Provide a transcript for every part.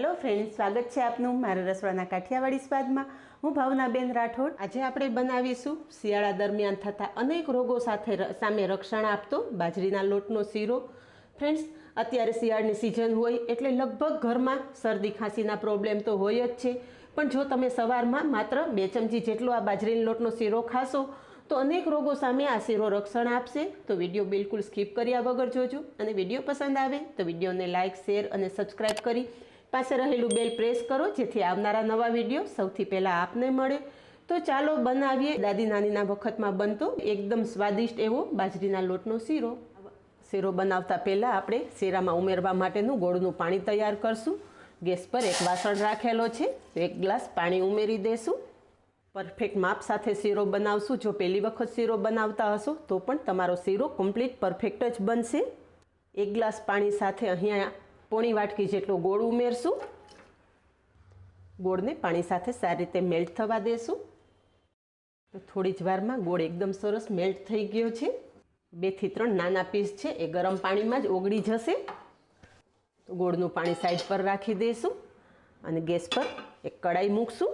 Hello friends, स्वागत है आपનું મારા રસોડાના કાઠિયાવાડી સ્વાદમાં। હું ભાવનાબેન રાઠોડ। આજે આપણે બનાવીશું શિયાળા દરમિયાન થતા અનેક રોગો સામે રક્ષણ આપતો બાજરીના લોટનો શીરો। ફ્રેન્ડ્સ, અત્યારે શિયાળાની સિઝન હોય એટલે લગભગ ઘરમાં શરદી ખાંસીના પ્રોબ્લેમ તો હોય જ છે, પણ જો તમે સવારમાં માત્ર 2 ચમચી જેટલો આ બાજરીના લોટનો શીરો ખાશો તો અનેક રોગો સામે આ શીરો રક્ષણ આપશે। તો વિડીયો બિલકુલ સ્કીપ કર્યા વગર જોજો અને વિડીયો પસંદ આવે તો વિડીયોને લાઇક, શેર અને સબસ્ક્રાઈબ કરી પાસે રહેલું બેલ પ્રેસ કરો જેથી આવનારા નવા વિડીયો સૌથી પહેલાં આપને મળે। તો ચાલો બનાવીએ દાદી નાનીના વખતમાં બનતો એકદમ સ્વાદિષ્ટ એવો બાજરીના લોટનો શીરો। શીરો બનાવતા પહેલાં આપણે શીરામાં ઉમેરવા માટેનું ગોળનું પાણી તૈયાર કરશું। ગેસ પર એક વાસણ રાખેલો છે તો 1 ગ્લાસ પાણી ઉમેરી દેશું। પરફેક્ટ માપ સાથે શીરો બનાવશું। જો પહેલી વખત શીરો બનાવતા હશો તો પણ તમારો શીરો કમ્પ્લીટ પરફેક્ટ જ બનશે। 1 ગ્લાસ પાણી સાથે અહીંયા પોણી વાટકી જેટલો ગોળ ઉમેરશું। ગોળને પાણી સાથે સારી રીતે મેલ્ટ થવા દેશું। તો થોડી જ વારમાં ગોળ એકદમ સરસ મેલ્ટ થઈ ગયો છે। 2 થી 3 નાના પીસ છે એ ગરમ પાણીમાં જ ઓગળી જશે। તો ગોળનું પાણી સાઈડ પર રાખી દઈશું અને ગેસ પર એક કડાઈ મૂકશું।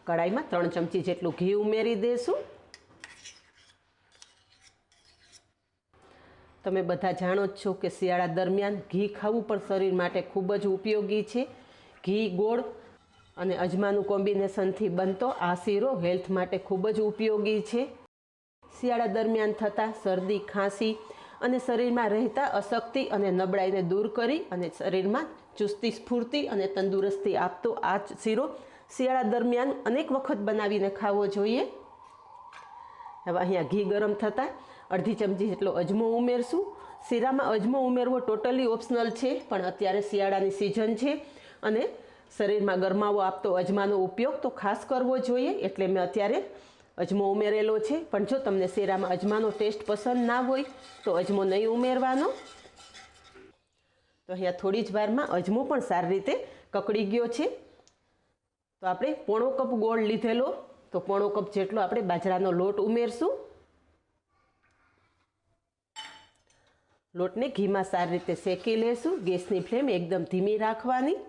કડાઈમાં 3 ચમચી જેટલું ઘી ઉમેરી દઈશું। તમે બધા જાણો જ છો કે શિયાળા દરમિયાન ઘી ખાવું પણ શરીર માટે ખૂબ જ ઉપયોગી છે। ઘી, ગોળ અને અજમાનું કોમ્બિનેશનથી બનતો આ શીરો હેલ્થ માટે ખૂબ જ ઉપયોગી છે। શિયાળા દરમિયાન થતા શરદી, ખાંસી અને શરીરમાં રહેતા અશક્તિ અને નબળાઈને દૂર કરી અને શરીરમાં ચુસ્તી, સ્ફૂર્તિ અને તંદુરસ્તી આપતો આ શીરો શિયાળા દરમિયાન અનેક વખત બનાવીને ખાવો જોઈએ। હવે અહીંયા ઘી ગરમ થતાં 1/2 ચમચી જેટલો અજમો ઉમેરશું। શીરામાં અજમો ઉમેરવો ટોટલી ઓપ્શનલ છે, પણ અત્યારે શિયાળાની સિઝન છે અને શરીરમાં ગરમાવો આપતો અજમાનો ઉપયોગ તો ખાસ કરવો જોઈએ, એટલે મેં અત્યારે અજમો ઉમેરેલો છે। પણ જો તમને શીરામાં અજમાનો ટેસ્ટ પસંદ ના હોય તો અજમો નહીં ઉમેરવાનો। તો અહીંયા થોડી જ વારમાં અજમો પણ સારી રીતે કકડી ગયો છે। તો આપણે 1/4 કપ ગોળ લીધેલો, તો 1/4 કપ જેટલો આપણે બાજરાનો લોટ ઉમેરશું। લોટને ઘીમાં સારી રીતે શેકી લેશું। ગેસની ફ્લેમ એકદમ ધીમી રાખવાની।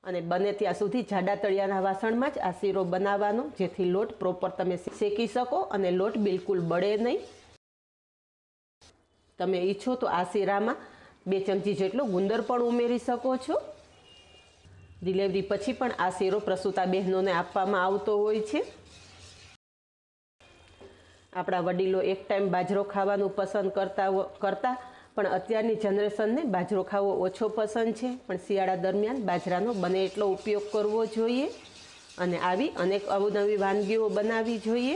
અને બને ત્યાં સુધી જાડા તળિયાના વાસણમાં જ આ શીરો બનાવવાનો, જેથી લોટ પ્રોપર તમે શેકી શકો અને લોટ બિલકુલ બળે નહીં। તમે ઈચ્છો તો આ શીરામાં 2 ચમચી જેટલો ગુંદર પણ ઉમેરી શકો છો। ડિલિવરી પછી પણ આ શીરો પ્રસૂતા બહેનોને આપવામાં આવતો હોય છે। આપણા વડીલો એક ટાઈમ બાજરો ખાવાનું પસંદ કરતા પણ અત્યારની જનરેશનને બાજરો ખાવો ઓછો પસંદ છે, પણ શિયાળા દરમિયાન બાજરાનો બને એટલો ઉપયોગ કરવો જોઈએ અને આવી અનેક અવનવી વાનગીઓ બનાવવી જોઈએ।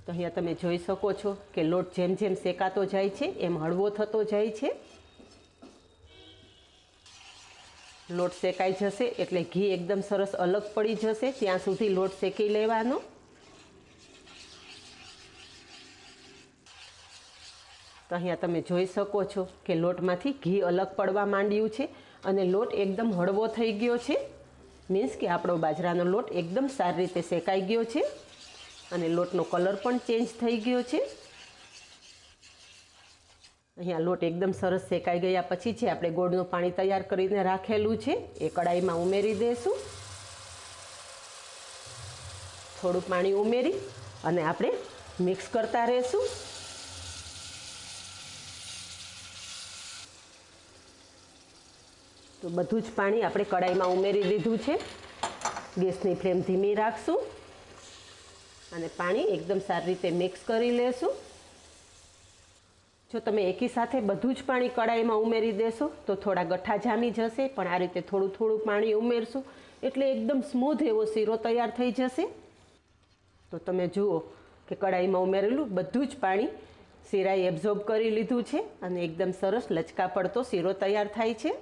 તો અહીંયા તમે જોઈ શકો છો કે લોટ જેમ જેમ શેકાતો જાય છે એમ હળવો થતો જાય છે। લોટ શેકાઈ જશે એટલે ઘી એકદમ સરસ અલગ પડી જશે, ત્યાં સુધી લોટ શેકી લેવાનો। તો અહીંયા તમે જોઈ શકો છો કે લોટમાંથી ઘી અલગ પડવા માંડ્યું છે અને લોટ એકદમ હળવો થઈ ગયો છે। મીન્સ કે આપણો બાજરાનો લોટ એકદમ સારી રીતે શેકાઈ ગયો છે અને લોટનો કલર પણ ચેન્જ થઈ ગયો છે। અહીંયા લોટ એકદમ સરસ શેકાઈ ગયા પછી જે આપણે ગોળનું પાણી તૈયાર કરીને રાખેલું છે એ કડાઈમાં ઉમેરી દઈશું। થોડું પાણી ઉમેરી અને આપણે મિક્સ કરતા રહીશું। તો બધું જ પાણી આપણે કડાઈમાં ઉમેરી દીધું છે। ગેસની ફ્લેમ ધીમી રાખશું અને પાણી એકદમ સારી રીતે મિક્સ કરી લેશું। જો તમે એકી સાથે બધું જ પાણી કડાઈમાં ઉમેરી દેશો તો થોડા ગઠ્ઠા જામી જશે, પણ આ રીતે થોડું થોડું પાણી ઉમેરશું એટલે એકદમ સ્મૂધ એવો શીરો તૈયાર થઈ જશે। તો તમે જુઓ કે કડાઈમાં ઉમેરેલું બધું જ પાણી શીરાએ એબ્ઝોર્બ કરી લીધું છે અને એકદમ સરસ લચકા પડતો શીરો તૈયાર થાય છે।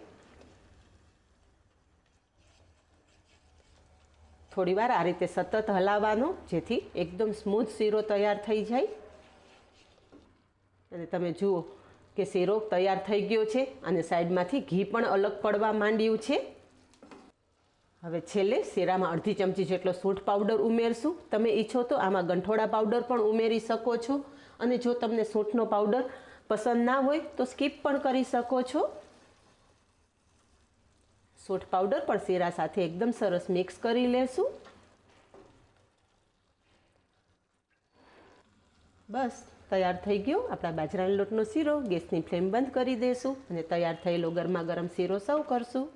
થોડીવાર આ રીતે સતત હલાવવાનો, જેથી એકદમ સ્મૂથ શીરો તૈયાર થઈ જાય। અને તમે જુઓ કે શીરો તૈયાર થઈ ગયો છે અને સાઈડમાંથી ઘી પણ અલગ પડવા માંડ્યું છે। હવે છેલ્લે શીરામાં અડધી ચમચી જેટલો સૂંઠ પાવડર ઉમેરશું. તમે ઈચ્છો તો આમાં ગંઠોડા પાવડર પણ ઉમેરી શકો છો, અને જો તમને સૂંઠનો પાવડર પસંદ ના હોય તો સ્કીપ પણ કરી શકો છો. સૂંઠ પાવડર પણ શીરા સાથે એકદમ સરસ મિક્સ કરી લેશું. બસ તૈયાર થઈ ગયો આપણા બાજરાના લોટનો શીરો. ગેસની ફ્લેમ બંધ કરી દઈશું અને તૈયાર થયેલો ગરમા ગરમ શીરો સર્વ કરશું.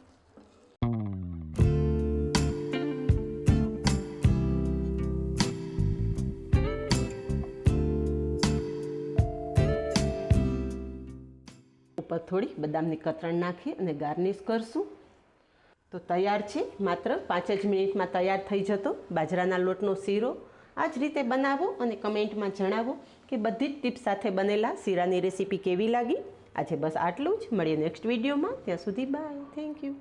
ઉપર થોડી બદામની કતરણ નાખી અને ગાર્નિશ કરશું. તો તૈયાર છે. માત્ર 5 જ મિનિટમાં તૈયાર થઈ જતો બાજરાના લોટનો શીરો. આ જ રીતે બનાવો અને કમેન્ટમાં જણાવો કે બધી જ ટિપ્સ સાથે બનેલા શીરાની રેસીપી કેવી લાગી. આજે બસ આટલું જ. મળીએ નેક્સ્ટ વિડીયોમાં. ત્યાં સુધી બાય. Thank you.